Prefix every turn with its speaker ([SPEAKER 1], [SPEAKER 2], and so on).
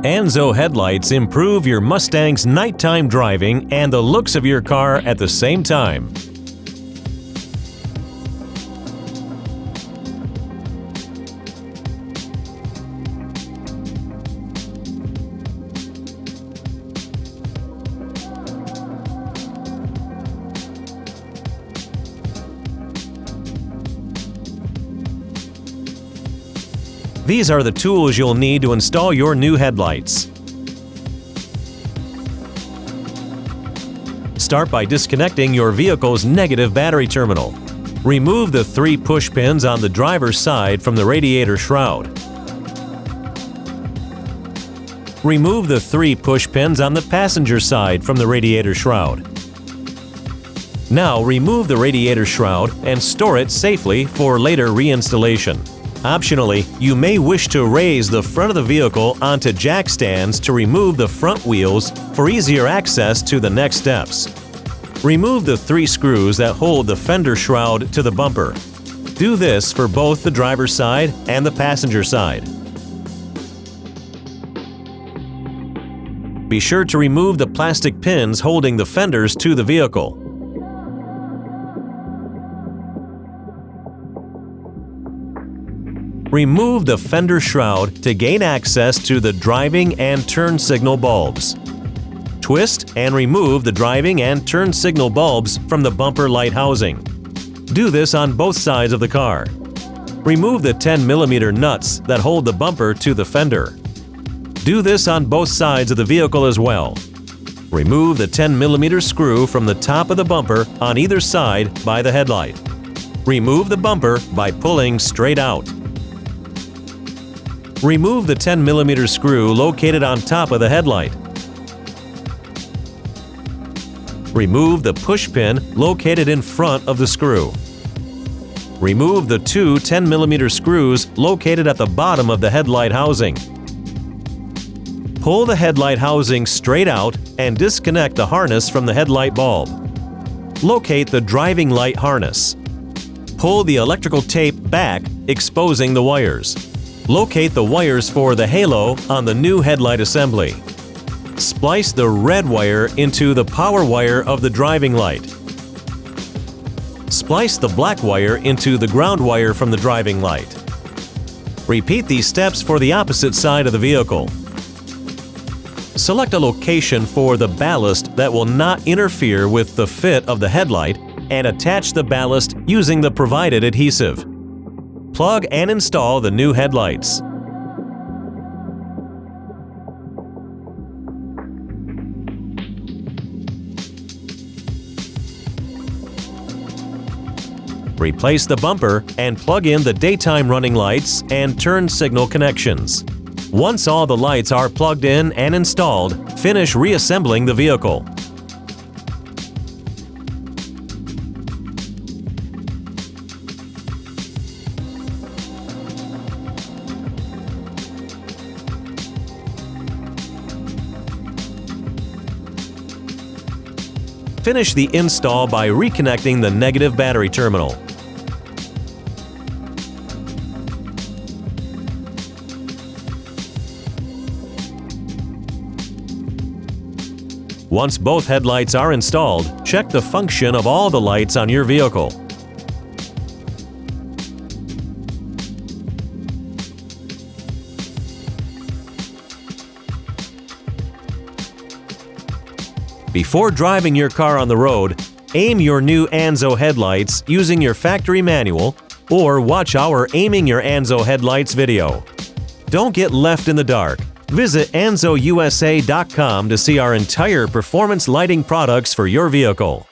[SPEAKER 1] Anzo headlights improve your Mustang's nighttime driving and the looks of your car at the same time. These are the tools you'll need to install your new headlights. Start by disconnecting your vehicle's negative battery terminal. Remove the 3 push pins on the driver's side from the radiator shroud. Remove the 3 push pins on the passenger side from the radiator shroud. Now remove the radiator shroud and store it safely for later reinstallation. Optionally, you may wish to raise the front of the vehicle onto jack stands to remove the front wheels for easier access to the next steps. Remove the 3 screws that hold the fender shroud to the bumper. Do this for both the driver's side and the passenger side. Be sure to remove the plastic pins holding the fenders to the vehicle. Remove the fender shroud to gain access to the driving and turn signal bulbs. Twist and remove the driving and turn signal bulbs from the bumper light housing. Do this on both sides of the car. Remove the 10mm nuts that hold the bumper to the fender. Do this on both sides of the vehicle as well. Remove the 10mm screw from the top of the bumper on either side by the headlight. Remove the bumper by pulling straight out. Remove the 10mm screw located on top of the headlight. Remove the push pin located in front of the screw. Remove the 2 10mm screws located at the bottom of the headlight housing. Pull the headlight housing straight out and disconnect the harness from the headlight bulb. Locate the driving light harness. Pull the electrical tape back, exposing the wires. Locate the wires for the halo on the new headlight assembly. Splice the red wire into the power wire of the driving light. Splice the black wire into the ground wire from the driving light. Repeat these steps for the opposite side of the vehicle. Select a location for the ballast that will not interfere with the fit of the headlight and attach the ballast using the provided adhesive. Plug and install the new headlights. Replace the bumper and plug in the daytime running lights and turn signal connections. Once all the lights are plugged in and installed, finish reassembling the vehicle. Finish the install by reconnecting the negative battery terminal. Once both headlights are installed, check the function of all the lights on your vehicle. Before driving your car on the road, aim your new Anzo headlights using your factory manual or watch our Aiming Your Anzo Headlights video. Don't get left in the dark. Visit AnzoUSA.com to see our entire performance lighting products for your vehicle.